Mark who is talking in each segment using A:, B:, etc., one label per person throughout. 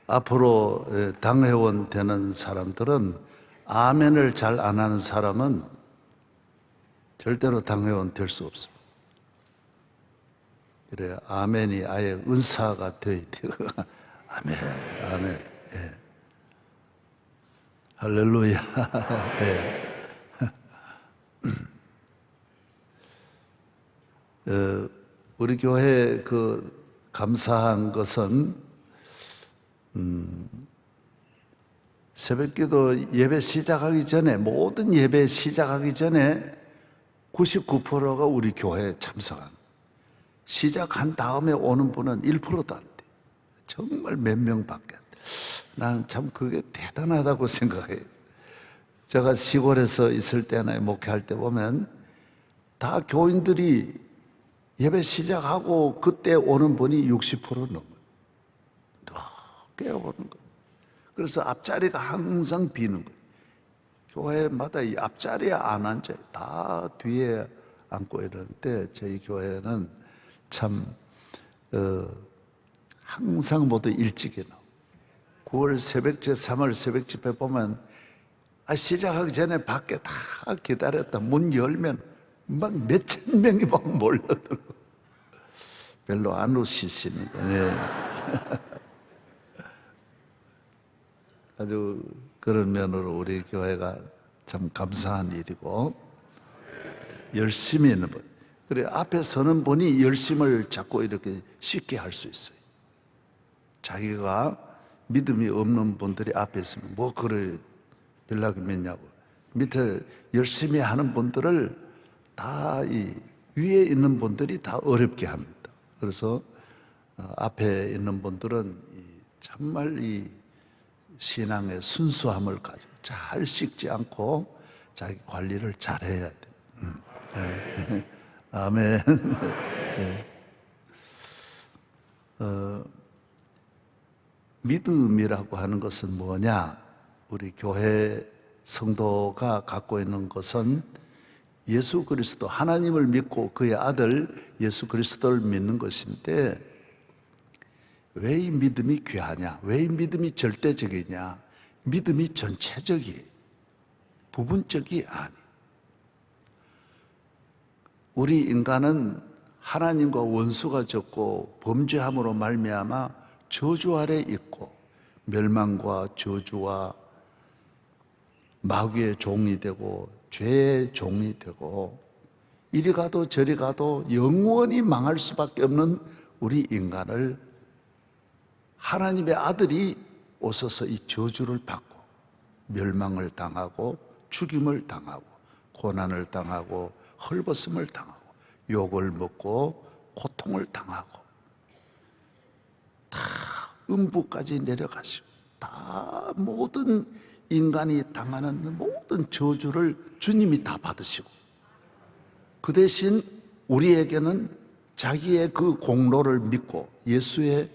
A: 앞으로 당회원 되는 사람들은 아멘을 잘 안 하는 사람은 절대로 당회원 될 수 없습니다. 그래, 아멘이 아예 은사가 되어야 돼요. 아멘, 아멘. 예. 할렐루야. 예. 우리 교회 감사한 것은 새벽기도 예배 시작하기 전에, 모든 예배 시작하기 전에 99%가 우리 교회에 참석한. 시작한 다음에 오는 분은 1%도 안 돼. 정말 몇 명밖에 안 돼. 나는 참 그게 대단하다고 생각해요. 제가 시골에서 있을 때나 목회할 때 보면 다 교인들이 예배 시작하고 그때 오는 분이 60% 넘어요. 늦게 오는 거예요. 그래서 앞자리가 항상 비는 거예요. 교회마다 이 앞자리에 안 앉아요. 다 뒤에 앉고 이러는데 저희 교회는 참 항상 모두 일찍 일어나고 9월 새벽제, 3월 새벽집회 보면 시작하기 전에 밖에 다 기다렸다. 문 열면 막 몇천 명이 막 몰려들고 별로 안 웃으시니까. 네. 아주 그런 면으로 우리 교회가 참 감사한 일이고 열심히 있는 분. 그래, 앞에 서는 분이 열심을 자꾸 이렇게 쉽게 할 수 있어요. 자기가 믿음이 없는 분들이 앞에 있으면 뭐 그래 연락이 맺냐고. 밑에 열심히 하는 분들을 다 이 위에 있는 분들이 다 어렵게 합니다. 그래서 앞에 있는 분들은 정말 이 신앙의 순수함을 가지고 잘 씻지 않고 자기 관리를 잘 해야 돼. 네. 아멘. 네. 믿음이라고 하는 것은 뭐냐? 우리 교회 성도가 갖고 있는 것은 예수 그리스도, 하나님을 믿고 그의 아들 예수 그리스도를 믿는 것인데, 왜 이 믿음이 귀하냐? 왜 이 믿음이 절대적이냐? 믿음이 전체적이, 부분적이 아니. 우리 인간은 하나님과 원수가 졌고 범죄함으로 말미암아 저주 아래 있고 멸망과 저주와 마귀의 종이 되고 죄의 종이 되고 이리 가도 저리 가도 영원히 망할 수밖에 없는 우리 인간을 하나님의 아들이 오셔서 이 저주를 받고 멸망을 당하고 죽임을 당하고 고난을 당하고 헐벗음을 당하고 욕을 먹고 고통을 당하고 다 음부까지 내려가시고 다 모든 인간이 당하는 모든 저주를 주님이 다 받으시고 그 대신 우리에게는 자기의 그 공로를 믿고 예수의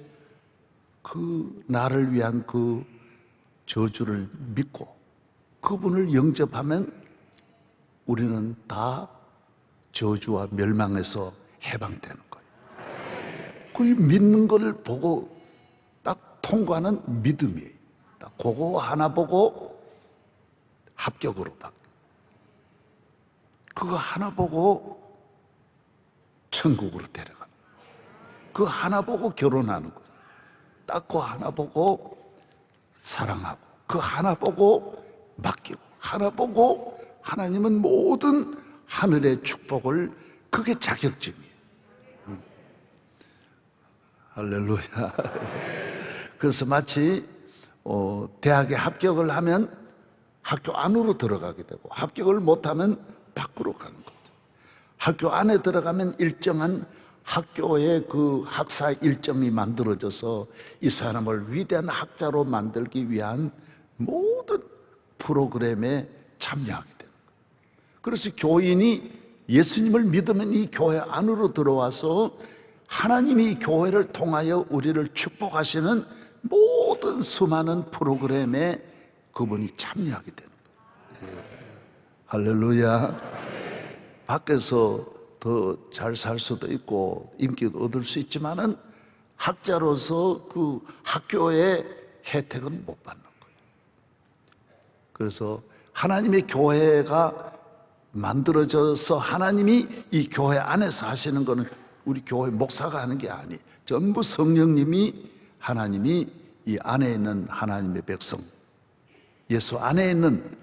A: 그 나를 위한 그 저주를 믿고 그분을 영접하면 우리는 다 저주와 멸망에서 해방되는 거예요. 그 믿는 걸 보고 딱 통과하는 믿음이에요. 딱 그거 하나 보고 합격으로 받고 그거 하나 보고 천국으로 데려가는 거예요. 그거 하나 보고 결혼하는 거예요. 딱 그거 하나 보고 사랑하고 그 하나 보고 맡기고 하나 보고 하나님은 모든 하늘의 축복을, 그게 자격증이에요. 할렐루야. 그래서 마치 대학에 합격을 하면 학교 안으로 들어가게 되고 합격을 못하면 밖으로 가는 거죠. 학교 안에 들어가면 일정한 학교의 그 학사 일정이 만들어져서 이 사람을 위대한 학자로 만들기 위한 모든 프로그램에 참여하게 됩니다. 그래서 교인이 예수님을 믿으면 이 교회 안으로 들어와서 하나님이 교회를 통하여 우리를 축복하시는 모든 수많은 프로그램에 그분이 참여하게 되는 거예요. 네. 할렐루야. 밖에서 더 잘 살 수도 있고 인기도 얻을 수 있지만은 학자로서 그 학교의 혜택은 못 받는 거예요. 그래서 하나님의 교회가 만들어져서 하나님이 이 교회 안에서 하시는 거는 우리 교회 목사가 하는 게 아니에요. 전부 성령님이, 하나님이 이 안에 있는 하나님의 백성, 예수 안에 있는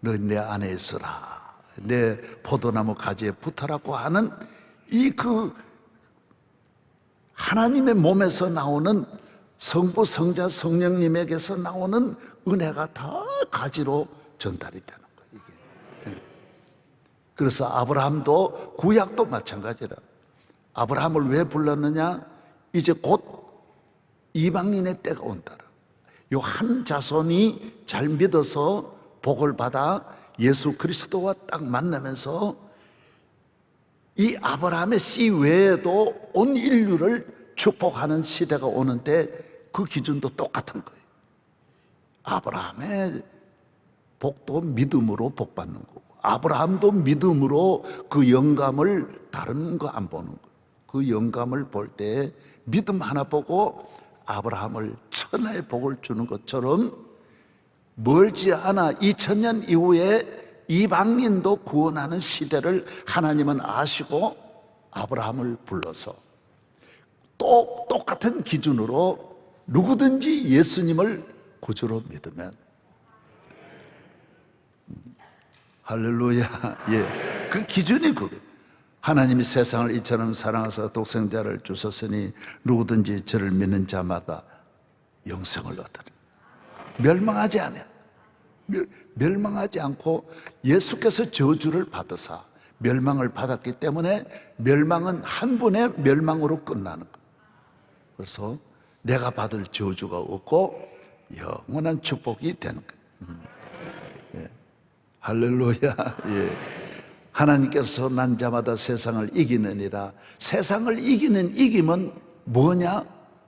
A: 너 내 안에 있어라, 내 포도나무 가지에 붙어라고 하는 이 그 하나님의 몸에서 나오는 성부, 성자, 성령님에게서 나오는 은혜가 다 가지로 전달이 되는 거예요, 이게. 그래서 아브라함도, 구약도 마찬가지라. 아브라함을 왜 불렀느냐? 이제 곧 이방인의 때가 온다. 요 한 자손이 잘 믿어서 복을 받아 예수 그리스도와 딱 만나면서 이 아브라함의 씨 외에도 온 인류를 축복하는 시대가 오는데 그 기준도 똑같은 거예요. 아브라함의 복도 믿음으로 복 받는 거고, 아브라함도 믿음으로 그 영감을 다른 거 안 보는 거예요. 그 영감을 볼 때 믿음 하나 보고 아브라함을 천하의 복을 주는 것처럼 멀지 않아 2000년 이후에 이방인도 구원하는 시대를 하나님은 아시고 아브라함을 불러서 또 똑같은 기준으로 누구든지 예수님을 구주로 믿으면, 할렐루야, 예, 그 기준이 그거예요. 하나님이 세상을 이처럼 사랑하사 독생자를 주셨으니 누구든지 저를 믿는 자마다 영생을 얻으리. 멸망하지 않아요. 멸망하지 않고 예수께서 저주를 받으사 멸망을 받았기 때문에 멸망은 한 분의 멸망으로 끝나는 거예요. 그래서 내가 받을 저주가 없고 영원한 축복이 되는 거예요. 예. 할렐루야. 예. 하나님께서 난 자마다 세상을 이기느니라. 세상을 이기는 이김은 뭐냐?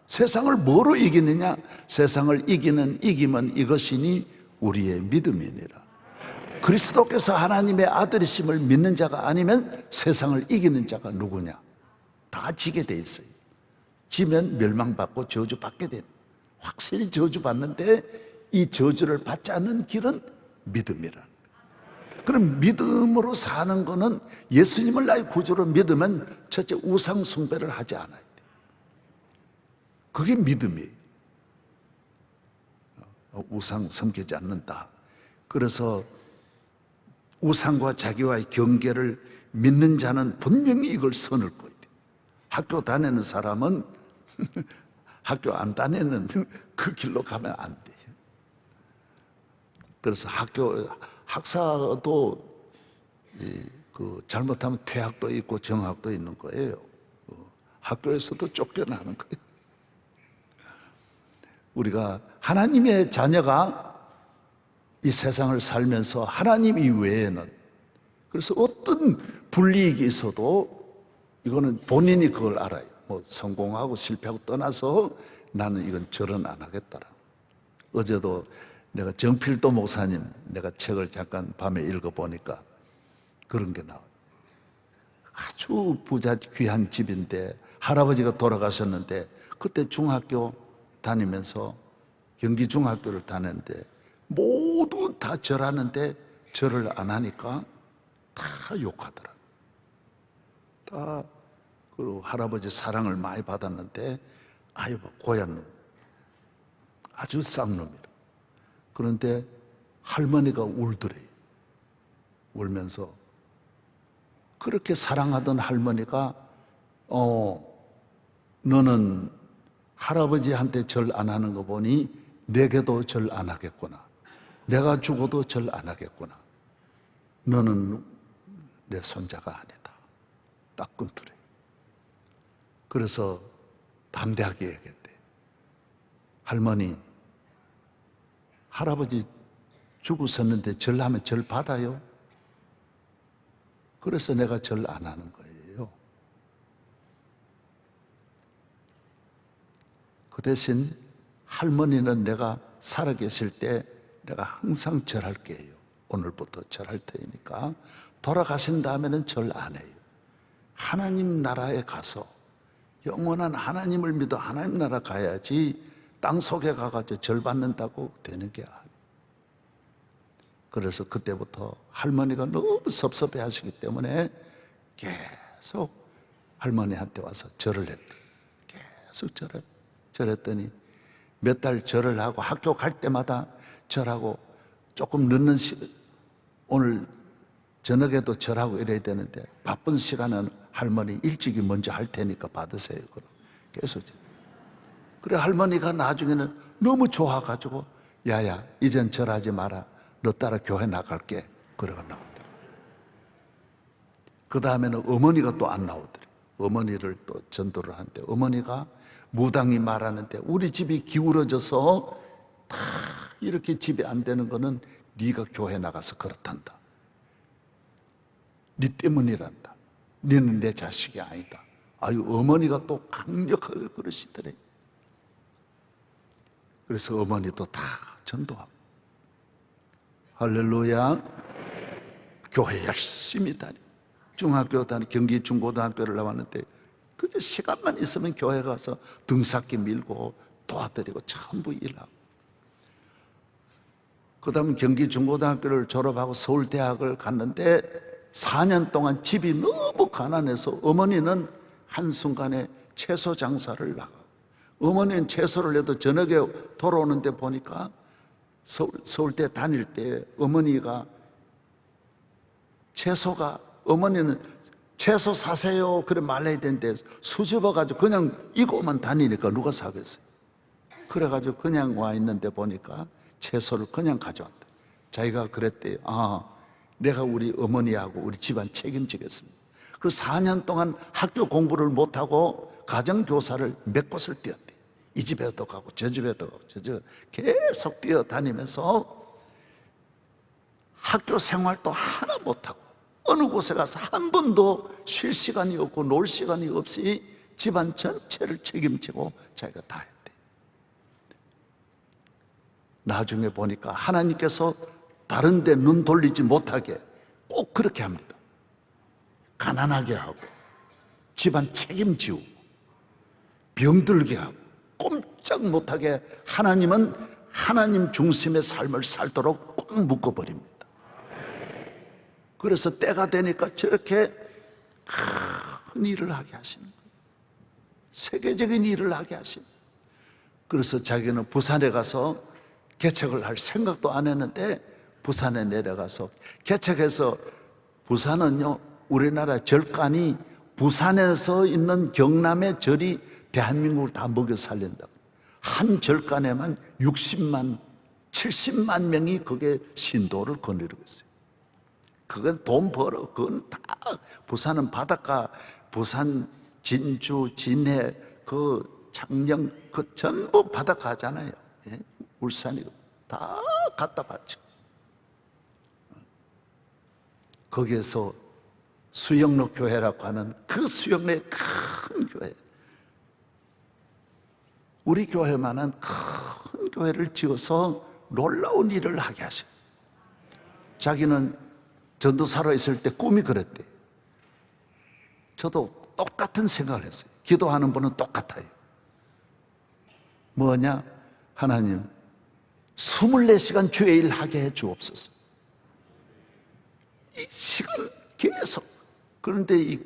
A: 세상을 뭐로 이기느냐? 세상을 이기는 이김은 이것이니 우리의 믿음이니라. 그리스도께서 하나님의 아들이심을 믿는 자가 아니면 세상을 이기는 자가 누구냐? 다 지게 돼 있어요. 지면 멸망받고 저주받게 돼. 확실히 저주받는데 이 저주를 받지 않는 길은 믿음이라. 그럼 믿음으로 사는 거는 예수님을 나의 구주로 믿으면 첫째 우상 숭배를 하지 않아야 돼. 그게 믿음이에요. 우상 섬기지 않는다. 그래서 우상과 자기와의 경계를 믿는 자는 분명히 이걸 선을 꺼야 돼. 학교 다니는 사람은 학교 안 다니는 그 길로 가면 안 돼. 그래서 학사도 그 잘못하면 퇴학도 있고 정학도 있는 거예요. 학교에서도 쫓겨나는 거예요. 우리가 하나님의 자녀가 이 세상을 살면서 하나님 이외에는, 그래서 어떤 불이익이 있어도 이거는 본인이 그걸 알아요. 뭐 성공하고 실패하고 떠나서 나는 이건 절은 안 하겠더라. 어제도 내가 정필도 목사님, 내가 책을 잠깐 밤에 읽어보니까 그런 게 나와요. 아주 부자 귀한 집인데 할아버지가 돌아가셨는데 그때 중학교 다니면서 경기 중학교를 다녔는데 모두 다 절하는데 절을 안 하니까 다 욕하더라. 다 그리고 할아버지 사랑을 많이 받았는데 아유 고얀 놈, 아주 쌍놈이다. 그런데 할머니가 울더래요. 울면서 그렇게 사랑하던 할머니가 너는 할아버지한테 절 안 하는 거 보니 내게도 절 안 하겠구나. 내가 죽어도 절 안 하겠구나. 너는 내 손자가 아니다. 딱 끊더래. 그래서 담대하게 얘기했대. 할머니, 할아버지 죽으셨는데 절하면 절 받아요? 그래서 내가 절 안 하는 거예요. 그 대신 할머니는 내가 살아계실 때 내가 항상 절할게요. 오늘부터 절할 테니까 돌아가신 다음에는 절 안 해요. 하나님 나라에 가서 영원한 하나님을 믿어 하나님 나라 가야지 땅 속에 가가지고 절 받는다고 되는 게 아니에요. 그래서 그때부터 할머니가 너무 섭섭해 하시기 때문에 계속 할머니한테 와서 절을 했다. 계속 절했더니 몇 달 절을 하고 학교 갈 때마다 절하고 조금 늦는 오늘 저녁에도 절하고 이래야 되는데 바쁜 시간은 할머니 일찍이 먼저 할 테니까 받으세요. 계속 그래 할머니가 나중에는 너무 좋아가지고 야야 이젠 절하지 마라. 너 따라 교회 나갈게. 그래가 나오더라. 그 다음에는 어머니가 또 안 나오더라. 어머니를 또 전도를 하는데 어머니가 무당이 말하는데 우리 집이 기울어져서 다 이렇게 집이 안 되는 거는 네가 교회 나가서 그렇단다. 네 때문이란다. 너는 내 자식이 아니다. 아유 어머니가 또 강력하게 그러시더래. 그래서 어머니도 다 전도하고 할렐루야. 교회 열심히 다니. 중학교 다니 경기 중고등학교를 나왔는데 그저 시간만 있으면 교회 가서 등삭기 밀고 도와드리고 전부 일하고 그 다음 경기 중고등학교를 졸업하고 서울대학을 갔는데 4년 동안 집이 너무 가난해서 어머니는 한순간에 채소 장사를 나가고 어머니는 채소를 해도 저녁에 돌아오는데 보니까 서울대 다닐 때 어머니가 어머니는 채소 사세요 그래 말해야 되는데 수줍어가지고 그냥 이거만 다니니까 누가 사겠어요. 그래가지고 그냥 와 있는데 보니까 채소를 그냥 가져왔다. 자기가 그랬대요. 아, 내가 우리 어머니하고 우리 집안 책임지겠습니다. 그래서 4년 동안 학교 공부를 못하고 가정교사를 몇 곳을 뛰었대. 이 집에도 가고 저 집에도 가고 저 집에도 계속 뛰어다니면서 학교 생활도 하나 못하고 어느 곳에 가서 한 번도 쉴 시간이 없고 놀 시간이 없이 집안 전체를 책임지고 자기가 다 했대. 나중에 보니까 하나님께서 다른 데 눈 돌리지 못하게 꼭 그렇게 합니다. 가난하게 하고 집안 책임지고 병들게 하고 꼼짝 못하게 하나님은 하나님 중심의 삶을 살도록 꼭 묶어버립니다. 그래서 때가 되니까 저렇게 큰 일을 하게 하시는 거예요. 세계적인 일을 하게 하시는 거예요. 그래서 자기는 부산에 가서 개척을 할 생각도 안 했는데 부산에 내려가서 개척해서 부산은요 우리나라 절간이 부산에서 있는 경남의 절이 대한민국을 다 먹여 살린다고. 한 절간에만 60만 70만 명이 거기에 신도를 거느리고 있어요. 그건 돈 벌어. 그건 다 부산은 바닷가, 부산, 진주, 진해, 그 창녕, 그 전부 바닷가잖아요. 예? 울산이 다 갖다 바쳐. 거기에서 수영로 교회라고 하는 그 수영로의 큰 교회. 우리 교회만한 큰 교회를 지어서 놀라운 일을 하게 하셔요. 자기는 전도사로 있을 때 꿈이 그랬대. 저도 똑같은 생각을 했어요. 기도하는 분은 똑같아요. 뭐냐? 하나님 24시간 주의 일 하게 해 주옵소서. 이 시간 계속. 그런데 이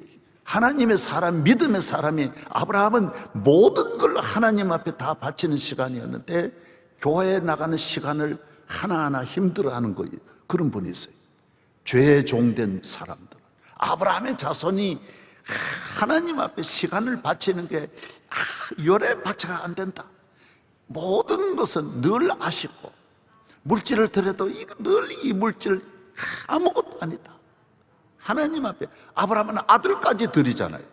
A: 하나님의 사람, 믿음의 사람이 아브라함은 모든 걸 하나님 앞에 다 바치는 시간이었는데 교회에 나가는 시간을 하나하나 힘들어하는 거예요. 그런 분이 있어요. 죄에 종된 사람들. 아브라함의 자손이 하나님 앞에 시간을 바치는 게 열에 바쳐가 안 된다. 모든 것은 늘 아쉽고 물질을 드려도 늘 이 물질 아무것도 아니다. 하나님 앞에 아브라함은 아들까지 드리잖아요.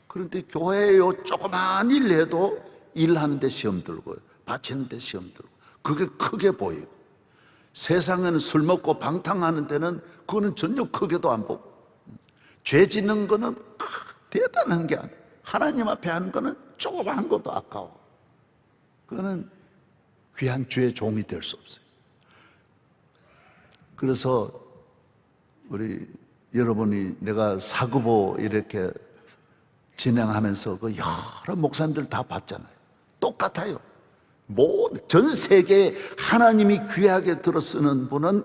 A: 그런데 교회에 요 조그만 일 해도 일하는 데 시험 들고 바치는 데 시험 들고 그게 크게 보이고 세상에는 술 먹고 방탕하는 데는 그거는 전혀 크게도 안 보고 죄 짓는 거는 대단한 게 아니에요. 하나님 앞에 하는 거는 조그만 것도 아까워. 그거는 귀한 죄의 종이 될 수 없어요. 그래서 우리 여러분이 내가 사급오 이렇게 진행하면서 그 여러 목사님들 다 봤잖아요. 똑같아요. 전 세계에 하나님이 귀하게 들어 쓰는 분은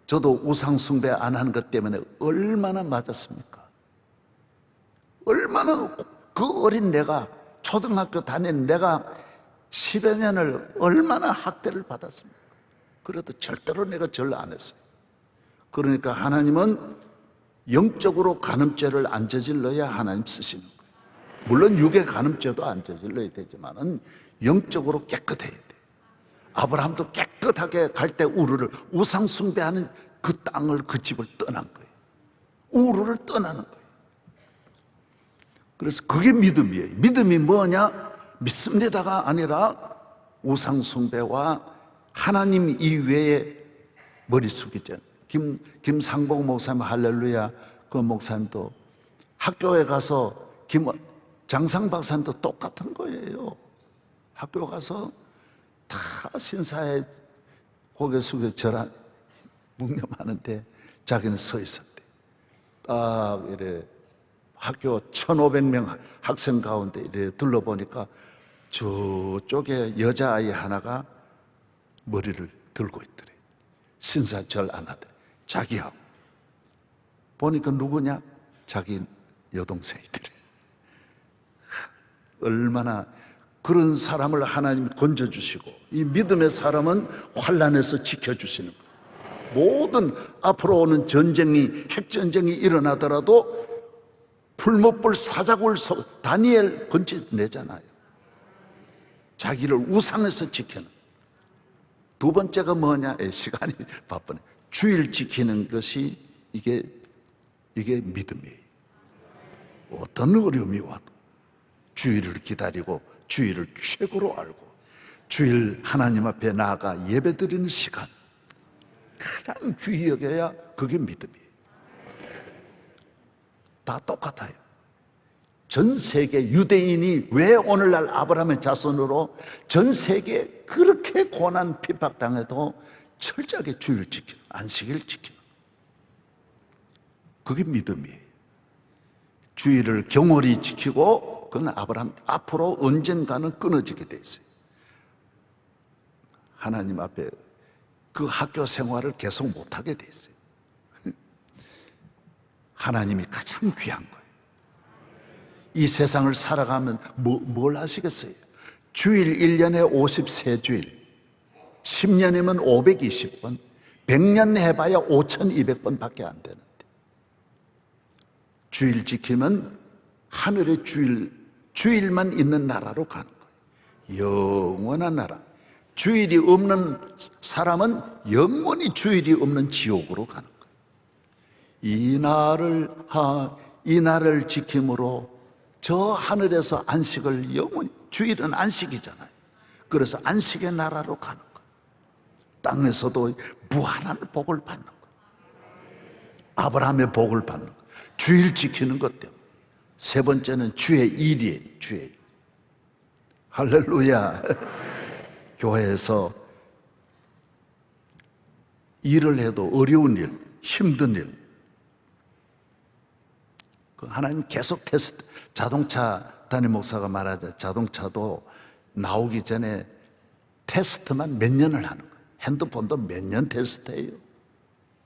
A: 저도 우상숭배 안 하는 것 때문에 얼마나 맞았습니까? 얼마나 그 어린 내가, 초등학교 다니는 내가 10여 년을 얼마나 학대를 받았습니까? 그래도 절대로 내가 절 안 했어요. 그러니까 하나님은 영적으로 간음죄를 안 저질러야 하나님 쓰시는 거예요. 물론 육의 간음죄도 안 저질러야 되지만은 영적으로 깨끗해야 돼. 아브라함도 깨끗하게 갈 때 우르를, 우상 숭배하는 그 땅을, 그 집을 떠난 거예요. 우르를 떠나는 거예요. 그래서 그게 믿음이에요. 믿음이 뭐냐? 믿습니다가 아니라 우상 숭배와 하나님 이외에 머리 숙이죠. 김상복 목사님, 할렐루야, 그 목사님도 학교에 가서 장상 박사님도 똑같은 거예요. 학교 가서 다 신사에 고개 숙여 절하 묵념하는데 자기는 서 있었대. 딱 이래 학교 1,500명 학생 가운데 이래 둘러보니까 저쪽에 여자아이 하나가 머리를 들고 있더래. 신사 절 안 하더래. 자기하고 보니까 누구냐? 자기 여동생이더래. 얼마나 그런 사람을 하나님이 건져주시고, 이 믿음의 사람은 환난에서 지켜주시는 거예요. 모든 앞으로 오는 전쟁이, 핵전쟁이 일어나더라도 풀못불 사자굴 속 다니엘 건져내잖아요. 자기를 우상에서 지키는. 두 번째가 뭐냐? 시간이 바쁘네. 주일 지키는 것이 이게 믿음이에요. 어떤 어려움이 와도 주일을 기다리고 주일을 최고로 알고 주일 하나님 앞에 나아가 예배드리는 시간, 가장 귀히 여겨야 그게 믿음이에요. 다 똑같아요. 전 세계 유대인이 왜 오늘날 아브라함의 자손으로 전 세계에 그렇게 고난 핍박당해도 철저하게 주일 지키는, 안식일 지키는, 그게 믿음이에요. 주일을 경홀히 지키고 그건 아브라함 앞으로 언젠가는 끊어지게 돼 있어요. 하나님 앞에 그 학교 생활을 계속 못하게 돼 있어요. 하나님이 가장 귀한 거예요. 이 세상을 살아가면 뭘 하시겠어요? 주일 1년에 53주일, 10년이면 520번, 100년 해봐야 5200번밖에 안 되는데, 주일 지키면 하늘의 주일만 있는 나라로 가는 거예요. 영원한 나라. 주일이 없는 사람은 영원히 주일이 없는 지옥으로 가는 거예요. 이 날을 지킴으로 저 하늘에서 안식을 영원히, 주일은 안식이잖아요. 그래서 안식의 나라로 가는 거예요. 땅에서도 무한한 복을 받는 거예요. 아브라함의 복을 받는 거예요. 주일 지키는 것 때문에. 세 번째는 주의 일이에요. 주의 일. 할렐루야. 교회에서 일을 해도 어려운 일, 힘든 일, 그 하나님 계속 테스트. 자동차 담임 목사가 말하자, 자동차도 나오기 전에 테스트만 몇 년을 하는 거예요. 핸드폰도 몇 년 테스트해요.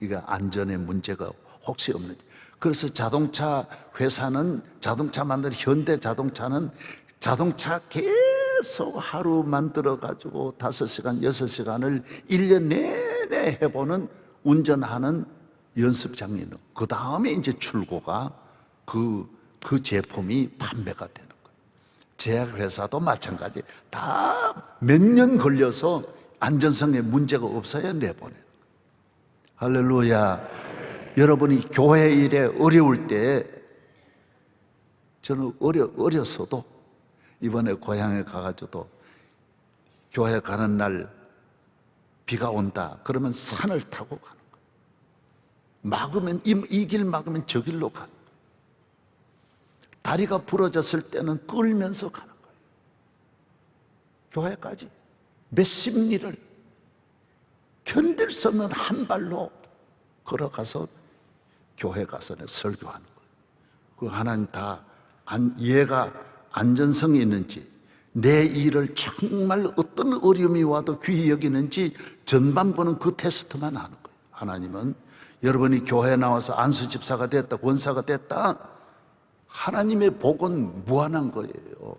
A: 이게 안전에 문제가 혹시 없는지. 그래서 자동차 회사는, 자동차 만드는 현대 자동차는 자동차 계속 하루 만들어 가지고 5시간, 6시간을 1년 내내 해보는, 운전하는 연습장이 있는. 그 다음에 이제 출고가 그 제품이 판매가 되는 거예요. 제약회사도 마찬가지. 다 몇 년 걸려서 안전성에 문제가 없어야 내보내는 거예요. 할렐루야. 여러분이 교회 일에 어려울 때, 저는 어려서도 이번에 고향에 가가지고도 교회 가는 날 비가 온다 그러면 산을 타고 가는 거예요. 막으면 이 길 막으면 저 길로 가는 거예요. 다리가 부러졌을 때는 끌면서 가는 거예요. 교회까지 몇십 리를 견딜 수 없는 한 발로 걸어가서 교회 가서 설교하는 거예요. 그 하나님 다 이해가 안전성이 있는지, 내 일을 정말 어떤 어려움이 와도 귀히 여기는지 전반부는 그 테스트만 하는 거예요. 하나님은 여러분이 교회에 나와서 안수집사가 됐다, 권사가 됐다, 하나님의 복은 무한한 거예요.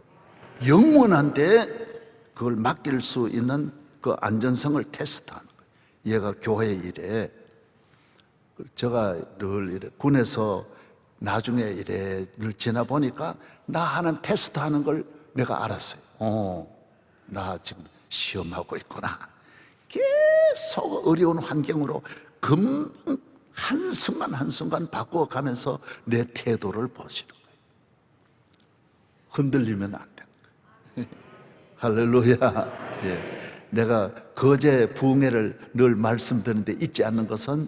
A: 영원한데 그걸 맡길 수 있는 그 안전성을 테스트하는 거예요. 얘가 교회 일에, 제가 늘 이래 군에서 나중에 이래를 지나 보니까 나 하나님 테스트하는 걸 내가 알았어요. 나 지금 시험하고 있구나. 계속 어려운 환경으로 금방 한순간 한순간 바꿔가면서 내 태도를 보시는 거예요. 흔들리면 안 되는 거예요. 할렐루야. 예. 내가 거제 부흥회를 늘 말씀드리는데 잊지 않는 것은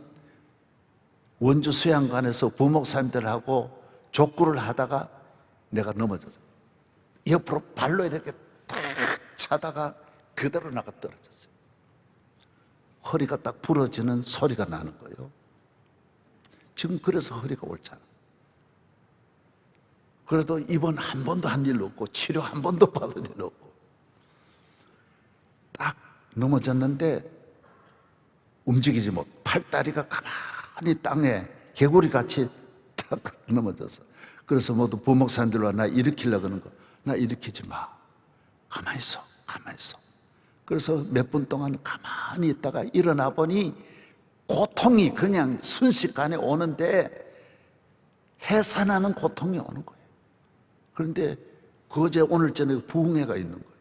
A: 원주 수양관에서 부목사님들하고 족구를 하다가 내가 넘어졌어요. 옆으로 발로 이렇게 탁 차다가 그대로 나가 떨어졌어요. 허리가 딱 부러지는 소리가 나는 거예요. 지금 그래서 허리가 옳잖아. 그래도 입원 한 번도 한 일 없고 치료 한 번도 받은 일 없고 딱 넘어졌는데 움직이지 못, 팔다리가 가만히 땅에 개구리같이 딱 넘어져서, 그래서 모두 부목사님들과 나 일으키려고 하는 거, 나 일으키지 마, 가만히 있어, 가만히 있어. 그래서 몇 분 동안 가만히 있다가 일어나 보니 고통이 그냥 순식간에 오는데 해산하는 고통이 오는 거예요. 그런데 거제 오늘 저녁에 부흥회가 있는 거예요.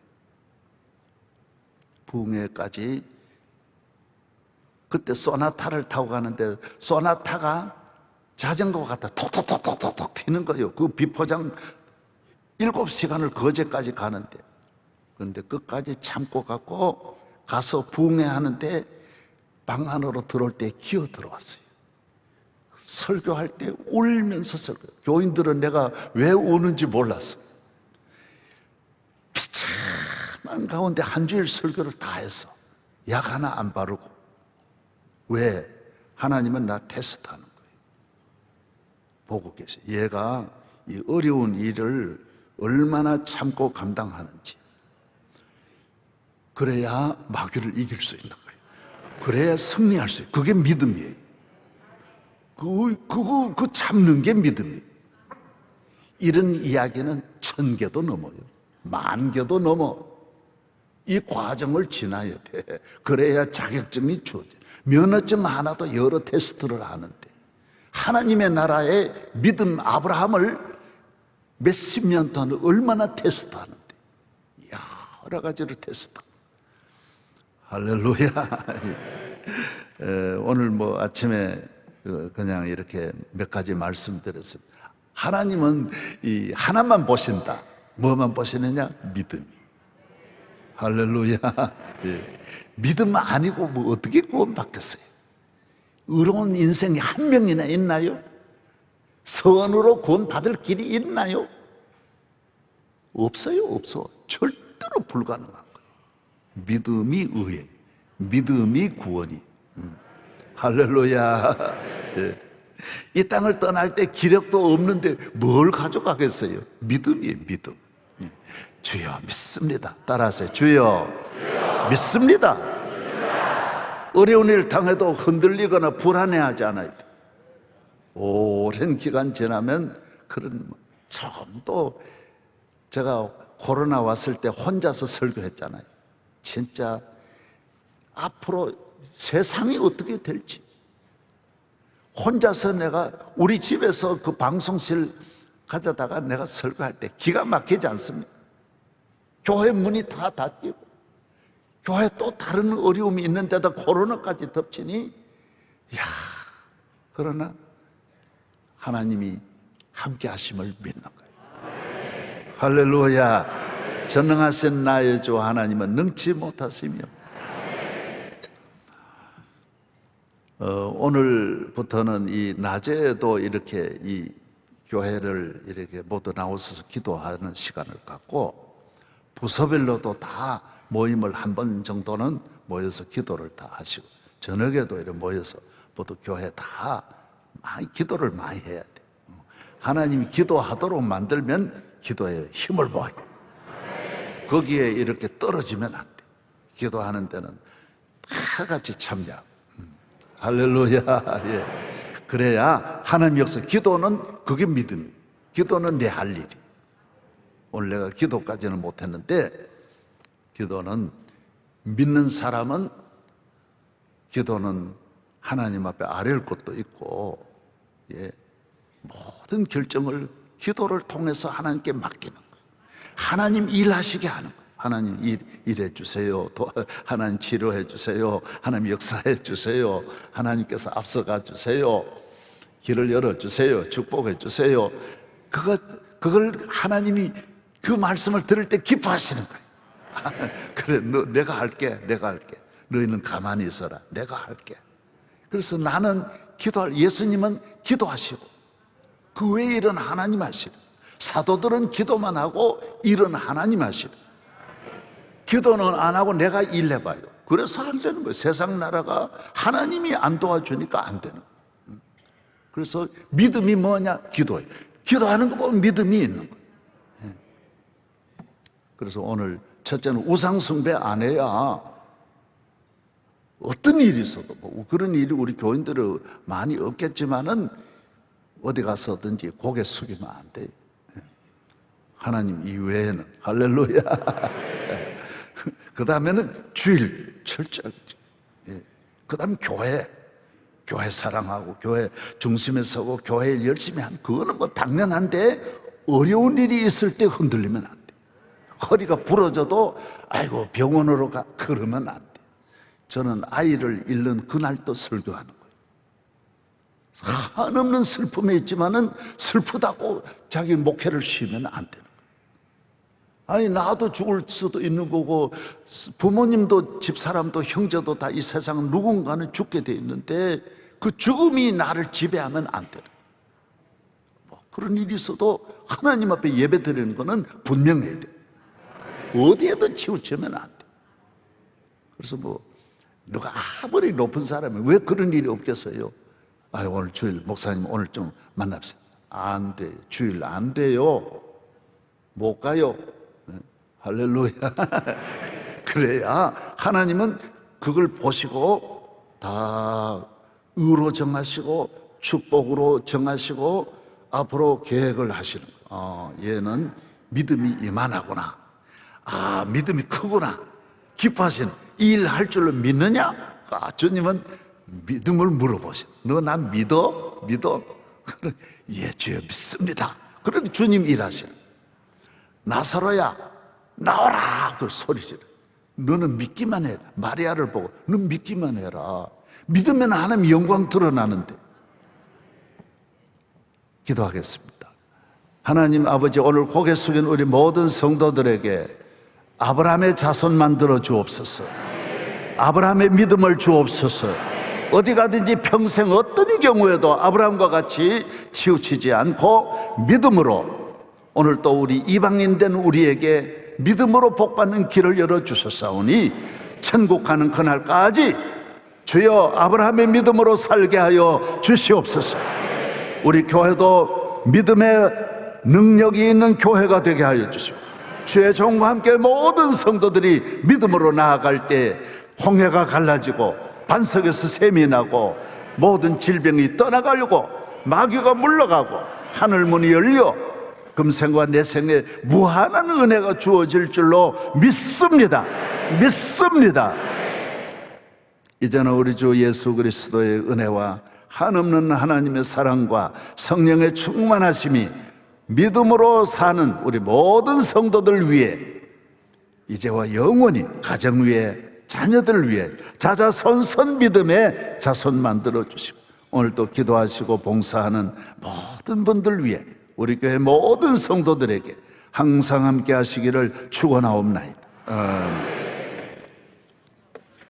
A: 부흥회까지 그때 소나타를 타고 가는데 소나타가 자전거 같다 톡톡톡톡톡 튀는 거예요. 그 비포장 7시간을 거제까지 가는데, 그런데 끝까지 참고 갔고 가서 부흥회 하는데 방 안으로 들어올 때 기어 들어왔어요. 설교할 때 울면서 설교. 교인들은 내가 왜 우는지 몰랐어. 비참한 가운데 한 주일 설교를 다 했어. 약 하나 안 바르고. 왜? 하나님은 나 테스트하는 거예요. 보고 계세요. 얘가 이 어려운 일을 얼마나 참고 감당하는지. 그래야 마귀를 이길 수 있는 거예요. 그래야 승리할 수 있어요. 그게 믿음이에요. 그 참는 게 믿음이에요. 이런 이야기는 1000개도 넘어요. 10,000개도 넘어. 이 과정을 지나야 돼. 그래야 자격증이 주어져. 면허증 하나도 여러 테스트를 하는데, 하나님의 나라의 믿음 아브라함을 몇십 년 동안 얼마나 테스트하는데, 여러 가지를 테스트. 할렐루야. 오늘 뭐 아침에 그냥 이렇게 몇 가지 말씀드렸습니다. 하나님은 이 하나만 보신다. 뭐만 보시느냐? 믿음. 할렐루야. 예. 믿음 아니고 뭐 어떻게 구원받겠어요? 의로운 인생이 한 명이나 있나요? 선으로 구원받을 길이 있나요? 없어요, 없어. 절대로 불가능한 거예요. 믿음이 의예, 믿음이 구원이. 할렐루야. 예. 이 땅을 떠날 때 기력도 없는데 뭘 가져가겠어요? 믿음이에요, 믿음. 예. 주여 믿습니다. 따라하세요. 주여 믿습니다. 어려운 일 당해도 흔들리거나 불안해하지 않아요. 오랜 기간 지나면 그런, 처음도 제가 코로나 왔을 때 혼자서 설교했잖아요. 진짜 앞으로 세상이 어떻게 될지 혼자서 내가 우리 집에서 그 방송실 가져다가 내가 설교할 때 기가 막히지 않습니까? 교회 문이 다 닫히고 교회 또 다른 어려움이 있는데다 코로나까지 덮치니, 그러나 하나님이 함께 하심을 믿는 거예요. 할렐루야. 전능하신 나의 주 하나님은 능치 못하시며, 오늘부터는 이 낮에도 이렇게 이 교회를 이렇게 모두 나오셔서 기도하는 시간을 갖고, 부서별로도 다 모임을 한 번 정도는 모여서 기도를 다 하시고, 저녁에도 이렇게 모여서 모두 교회 다 많이 기도를 많이 해야 돼. 하나님이 기도하도록 만들면 기도에 힘을 모아요. 거기에 이렇게 떨어지면 안 돼. 기도하는 데는 다 같이 참여하고. 할렐루야. 예. 그래야 하나님 역사. 기도는 그게 믿음이에요. 기도는 내 할 일이. 오늘 내가 기도까지는 못했는데, 기도는 믿는 사람은 기도는 하나님 앞에 아뢰을 것도 있고, 예, 모든 결정을 기도를 통해서 하나님께 맡기는 거예요. 하나님 일하시게 하는 거예요. 하나님 일해 주세요. 하나님 치료해 주세요. 하나님 역사해 주세요. 하나님께서 앞서가 주세요. 길을 열어 주세요. 축복해 주세요. 그걸 하나님이 그 말씀을 들을 때 기뻐하시는 거예요. 그래, 내가 할게. 너희는 가만히 있어라. 내가 할게. 그래서 나는 예수님은 기도하시고 그 외의 일은 하나님 하시고, 사도들은 기도만 하고 일은 하나님 하시고, 기도는 안 하고 내가 일해봐요. 그래서 안 되는 거예요. 세상 나라가 하나님이 안 도와주니까 안 되는 거예요. 그래서 믿음이 뭐냐? 기도예요. 기도하는 거 보면 믿음이 있는 거예요. 그래서 오늘 첫째는 우상 숭배 안 해야 어떤 일이 있어도, 뭐 그런 일이 우리 교인들은 많이 없겠지만은 어디 가서든지 고개 숙이면 안 돼요. 하나님 이외에는. 할렐루야. 그 다음에는 주일 철저하게. 그 다음 교회 사랑하고 교회 중심에 서고 교회 일 열심히 하는, 그거는 뭐 당연한데 어려운 일이 있을 때 흔들리면 안 돼. 허리가 부러져도 아이고 병원으로 가, 그러면 안 돼. 저는 아이를 잃는 그날도 설교하는 거예요. 한없는 슬픔에 있지만은 슬프다고 자기 목회를 쉬면 안 되는 거예요. 아니, 나도 죽을 수도 있는 거고, 부모님도 집사람도 형제도 다 이 세상 누군가는 죽게 돼 있는데 그 죽음이 나를 지배하면 안 되는 거예요. 뭐 그런 일이 있어도 하나님 앞에 예배 드리는 거는 분명해야 돼. 어디에든 치우치면 안 돼. 그래서 뭐 누가 아무리 높은 사람이 왜 그런 일이 없겠어요? 오늘 주일 목사님 오늘 좀 만납시다. 안 돼. 주일 안 돼요. 못 가요. 할렐루야. 그래야 하나님은 그걸 보시고 다 의로 정하시고 축복으로 정하시고 앞으로 계획을 하시는 거예요. 얘는 믿음이 이만하구나. 믿음이 크구나. 기뻐하시는, 이 일 할 줄로 믿느냐? 주님은 믿음을 물어보세요. 너 난 믿어? 예, 주여 믿습니다. 그렇게 주님 일하시는. 나사로야 나오라, 그 소리 지르. 너는 믿기만 해라. 마리아를 보고 넌 믿기만 해라. 믿으면 하나님 영광 드러나는데. 기도하겠습니다. 하나님 아버지, 오늘 고개 숙인 우리 모든 성도들에게 아브라함의 자손 만들어 주옵소서. 아브라함의 믿음을 주옵소서. 어디 가든지 평생 어떤 경우에도 아브라함과 같이 치우치지 않고 믿음으로, 오늘 또 우리 이방인 된 우리에게 믿음으로 복받는 길을 열어주셨사오니 천국 가는 그날까지 주여 아브라함의 믿음으로 살게 하여 주시옵소서. 우리 교회도 믿음의 능력이 있는 교회가 되게 하여 주시옵소서. 주의 종과 함께 모든 성도들이 믿음으로 나아갈 때 홍해가 갈라지고 반석에서 샘이 나고 모든 질병이 떠나가려고 마귀가 물러가고 하늘문이 열려 금생과 내생에 무한한 은혜가 주어질 줄로 믿습니다. 이제는 우리 주 예수 그리스도의 은혜와 한없는 하나님의 사랑과 성령의 충만하심이 믿음으로 사는 우리 모든 성도들 위해 이제와 영원히 가정 위에 자녀들 위해 자자손손 믿음의 자손 만들어 주시고, 오늘도 기도하시고 봉사하는 모든 분들 위해 우리 교회 모든 성도들에게 항상 함께 하시기를 축원하옵나이다.